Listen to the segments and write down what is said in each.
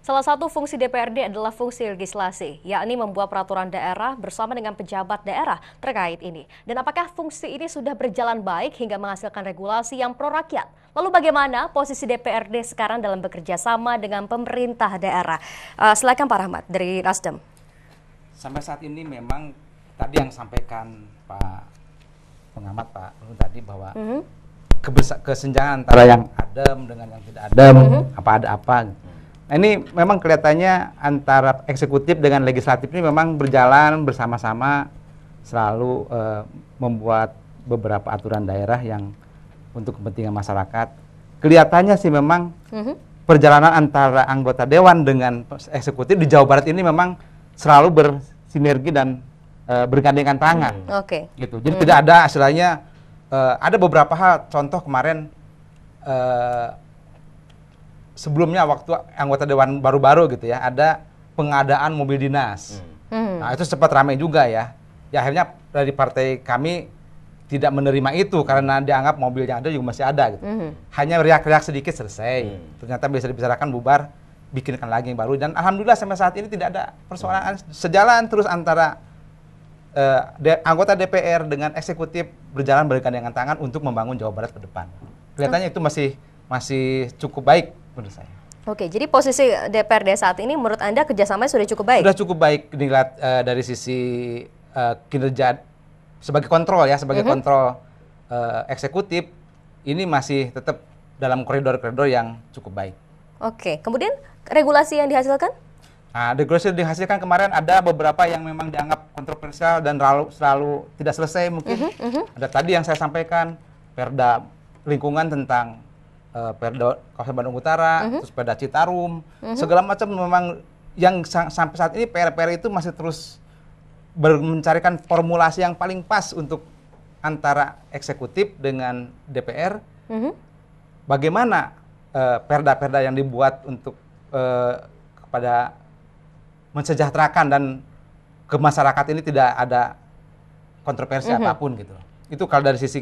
Salah satu fungsi DPRD adalah fungsi legislasi, yakni membuat peraturan daerah bersama dengan pejabat daerah terkait ini. Dan apakah fungsi ini sudah berjalan baik hingga menghasilkan regulasi yang pro rakyat? Lalu bagaimana posisi DPRD sekarang dalam bekerja sama dengan pemerintah daerah? Silakan Pak Rahmat dari Nasdem. Sampai saat ini memang tadi yang sampaikan Pak pengamat Pak tadi bahwa kesenjangan antara yang adem dengan yang tidak adem, apa ada apa. Nah, ini memang kelihatannya antara eksekutif dengan legislatif ini memang berjalan bersama-sama, selalu membuat beberapa aturan daerah yang untuk kepentingan masyarakat. Kelihatannya sih memang perjalanan antara anggota dewan dengan eksekutif di Jawa Barat ini memang selalu bersinergi dan bergandengan tangan. Gitu. Jadi tidak ada istilahnya ada beberapa hal, contoh kemarin sebelumnya waktu anggota dewan baru-baru gitu ya, ada pengadaan mobil dinas. Nah, itu sempat ramai juga ya. Ya akhirnya dari partai kami tidak menerima itu karena dianggap mobil yang ada juga masih ada gitu. Hanya riak-riak sedikit selesai. Ternyata bisa dibicarakan bubar, bikinkan lagi yang baru, dan alhamdulillah sampai saat ini tidak ada persoalan, sejalan terus antara anggota DPR dengan eksekutif berjalan bergandengan tangan untuk membangun Jawa Barat ke depan. Kelihatannya itu masih cukup baik menurut saya. Oke, jadi posisi DPRD saat ini menurut Anda kerjasamanya sudah cukup baik? Sudah cukup baik dilihat dari sisi kinerja sebagai kontrol ya, sebagai kontrol eksekutif, ini masih tetap dalam koridor-koridor yang cukup baik. Oke, kemudian regulasi yang dihasilkan? Nah, regulasi yang dihasilkan kemarin ada beberapa yang memang dianggap kontroversial dan selalu tidak selesai mungkin. Ada tadi yang saya sampaikan, Perda lingkungan tentang Perda Kawasan Bandung Utara, terus Perda Citarum, segala macam memang yang sampai saat ini PR itu masih terus mencarikan formulasi yang paling pas untuk antara eksekutif dengan DPR. Bagaimana perda-perda yang dibuat untuk kepada mensejahterakan dan ke masyarakat ini tidak ada kontroversi apapun gitu. Itu kalau dari sisi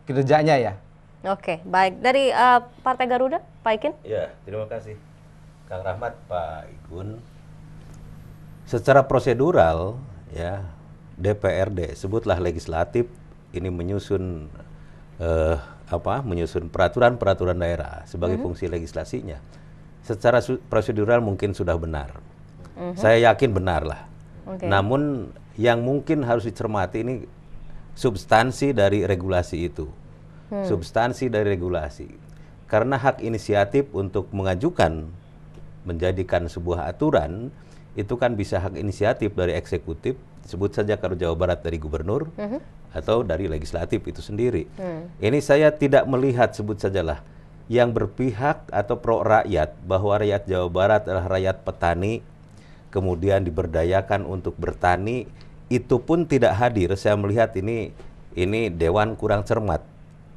kinerjanya ya. Oke, baik. Dari Partai Garuda, Pak Ikin? Ya, terima kasih Kang Rahmat, Pak Igun. Secara prosedural ya, DPRD sebutlah legislatif ini menyusun menyusun peraturan daerah sebagai fungsi legislasinya. Secara prosedural mungkin sudah benar. Saya yakin benar lah. Namun yang mungkin harus dicermati ini substansi dari regulasi itu. Substansi dari regulasi. Karena hak inisiatif untuk mengajukan menjadikan sebuah aturan itu kan bisa hak inisiatif dari eksekutif, sebut saja kalau Jawa Barat dari gubernur atau dari legislatif itu sendiri. Ini saya tidak melihat, sebut sajalah, yang berpihak atau pro rakyat, bahwa rakyat Jawa Barat adalah rakyat petani kemudian diberdayakan untuk bertani, itu pun tidak hadir. Saya melihat ini dewan kurang cermat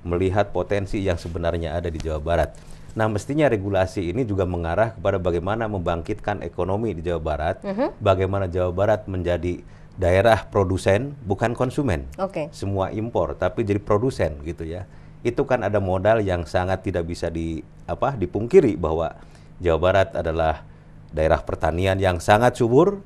melihat potensi yang sebenarnya ada di Jawa Barat. Nah, mestinya regulasi ini juga mengarah kepada bagaimana membangkitkan ekonomi di Jawa Barat, bagaimana Jawa Barat menjadi daerah produsen bukan konsumen. Semua impor tapi jadi produsen gitu ya. Itu kan ada modal yang sangat tidak bisa dipungkiri bahwa Jawa Barat adalah daerah pertanian yang sangat subur,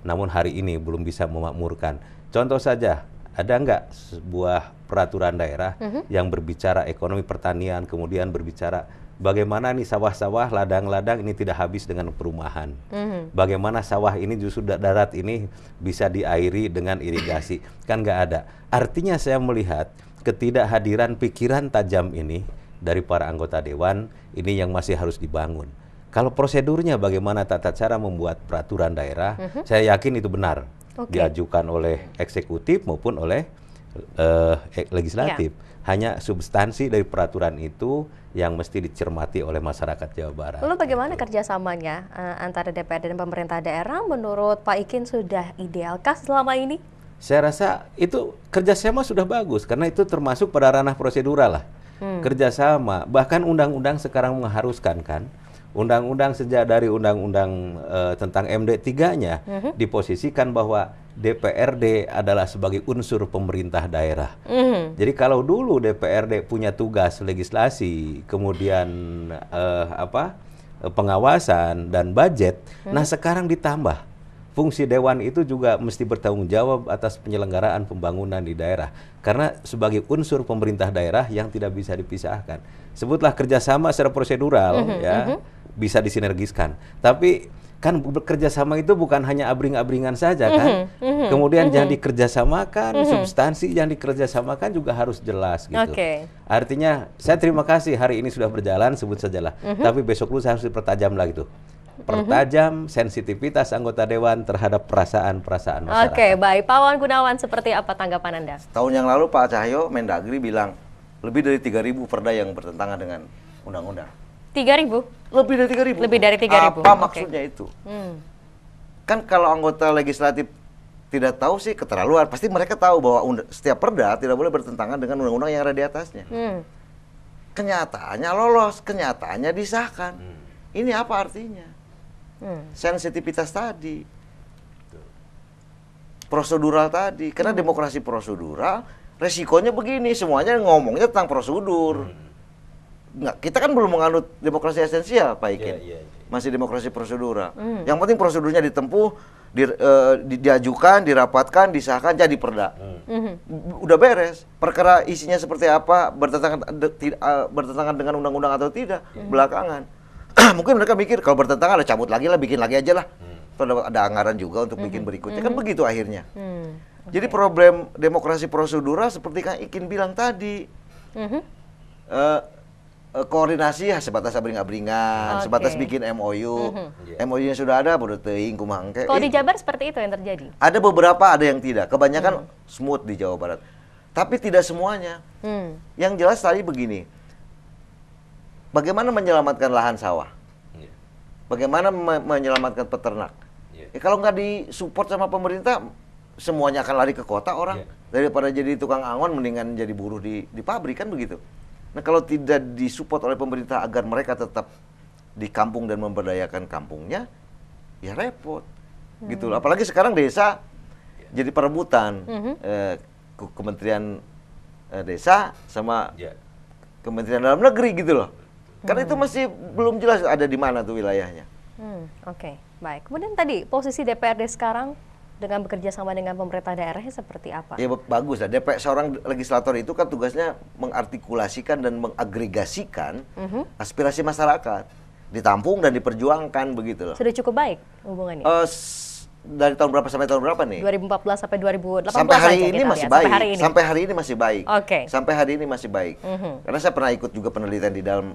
namun hari ini belum bisa memakmurkan. Contoh saja, ada nggak sebuah peraturan daerah yang berbicara ekonomi pertanian, kemudian berbicara bagaimana nih sawah-sawah, ladang-ladang ini tidak habis dengan perumahan. Bagaimana sawah ini justru darat ini bisa diairi dengan irigasi. Kan nggak ada. Artinya saya melihat ketidakhadiran pikiran tajam ini dari para anggota dewan, ini yang masih harus dibangun. Kalau prosedurnya bagaimana tata cara membuat peraturan daerah, saya yakin itu benar diajukan oleh eksekutif maupun oleh legislatif. Hanya substansi dari peraturan itu yang mesti dicermati oleh masyarakat Jawa Barat. Lalu bagaimana kerjasamanya antara DPRD dan pemerintah daerah? Menurut Pak Ikin sudah idealkah selama ini? Saya rasa itu kerjasama sudah bagus karena itu termasuk pada ranah prosedural lah. Kerjasama, bahkan undang-undang sekarang mengharuskan kan. Undang-undang sejak dari undang-undang tentang MD3-nya diposisikan bahwa DPRD adalah sebagai unsur pemerintah daerah. Jadi kalau dulu DPRD punya tugas legislasi, kemudian pengawasan dan budget. Nah, sekarang ditambah fungsi dewan itu juga mesti bertanggung jawab atas penyelenggaraan pembangunan di daerah. Karena sebagai unsur pemerintah daerah yang tidak bisa dipisahkan. Sebutlah kerjasama secara prosedural, ya, bisa disinergiskan. Tapi kan bekerja sama itu bukan hanya abring-abringan saja kan. Kemudian yang dikerjasamakan, substansi yang dikerjasamakan juga harus jelas gitu. Artinya saya terima kasih hari ini sudah berjalan, sebut sajalah. Tapi besok lusa harus dipertajam lagi tuh. Pertajam sensitivitas anggota dewan terhadap perasaan-perasaan masyarakat. Baik. Pak Wawan Gunawan, seperti apa tanggapan Anda? Tahun yang lalu Pak Cahyo, Mendagri bilang lebih dari 3.000 perda yang bertentangan dengan undang-undang. 3.000? Lebih dari 3.000. Lebih dari 3.000. Apa maksudnya itu? Kan kalau anggota legislatif tidak tahu sih keterlaluan. Pasti mereka tahu bahwa setiap perda tidak boleh bertentangan dengan undang-undang yang ada di atasnya. Kenyataannya lolos, kenyataannya disahkan. Ini apa artinya? Sensitivitas tadi, prosedural tadi. Karena demokrasi prosedural, resikonya begini, semuanya ngomongnya tentang prosedur. Nggak, kita kan belum menganut demokrasi esensial, Pak Ikin. Masih demokrasi prosedural. Yang penting prosedurnya ditempuh, diajukan, dirapatkan, disahkan, jadi perda. Udah beres. Perkara isinya seperti apa, bertentangan dengan undang-undang atau tidak, belakangan. Mungkin mereka mikir kalau bertentangan, ada cabut lagi lah, bikin lagi aja lah. Ada anggaran juga untuk bikin berikutnya. Kan begitu akhirnya. Jadi problem demokrasi prosedural seperti Kang Ikin bilang tadi. Koordinasi sebatas abring-abringan, sebatas bikin MOU. MOU-nya sudah ada, bodoh teuing kumaha engke. Kalau di Jabar seperti itu yang terjadi? Ada beberapa, ada yang tidak. Kebanyakan smooth di Jawa Barat. Tapi tidak semuanya. Yang jelas tadi begini. Bagaimana menyelamatkan lahan sawah? Bagaimana menyelamatkan peternak? Kalau nggak disupport sama pemerintah, semuanya akan lari ke kota orang. Daripada jadi tukang angon, mendingan jadi buruh di pabrik, kan begitu. Nah, kalau tidak disupport oleh pemerintah agar mereka tetap di kampung dan memberdayakan kampungnya, ya repot. Gitu. Apalagi sekarang desa jadi perebutan. Kementerian Desa sama Kementerian Dalam Negeri gitu loh. Karena itu masih belum jelas ada di mana tuh wilayahnya. Baik. Kemudian tadi posisi DPRD sekarang dengan bekerja sama dengan pemerintah daerahnya seperti apa? Ya bagus lah. Seorang legislator itu kan tugasnya mengartikulasikan dan mengagregasikan aspirasi masyarakat, ditampung dan diperjuangkan begitu loh. Sudah cukup baik hubungannya? Dari tahun berapa sampai tahun berapa nih? 2014 sampai 2018. Sampai hari ini masih baik. Sampai hari ini masih baik. Sampai hari ini masih baik. Karena saya pernah ikut juga penelitian di dalam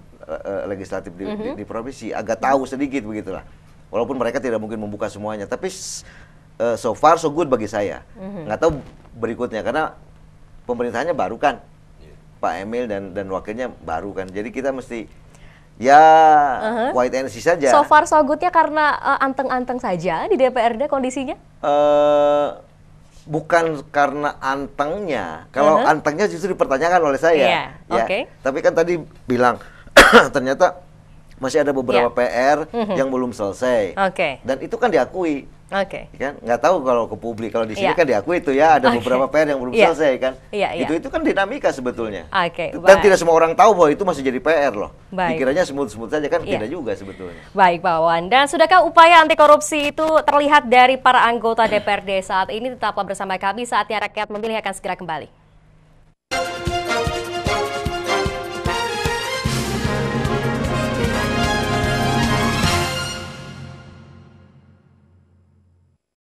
legislatif di provinsi, agak tahu sedikit begitulah. Walaupun mereka tidak mungkin membuka semuanya, tapi so far so good bagi saya. Nggak tahu berikutnya karena pemerintahannya baru kan, Pak Emil dan wakilnya baru kan. Jadi kita mesti wait and see saja. So far so good-nya karena anteng-anteng saja di DPRD kondisinya? Bukan karena antengnya. Kalau antengnya justru dipertanyakan oleh saya. Tapi kan tadi bilang ternyata masih ada beberapa PR yang belum selesai. Dan itu kan diakui. Kan nggak tahu kalau ke publik, kalau di sini kan diakui itu ya ada beberapa PR yang belum selesai kan. Itu kan dinamika sebetulnya. Dan tidak semua orang tahu bahwa itu masih jadi PR loh. Dikiranya smooth-smooth saja kan, tidak juga sebetulnya. Baik Pak Wawan. Dan sudahkah upaya anti korupsi itu terlihat dari para anggota DPRD saat ini? Tetaplah bersama kami, saatnya rakyat memilih akan segera kembali.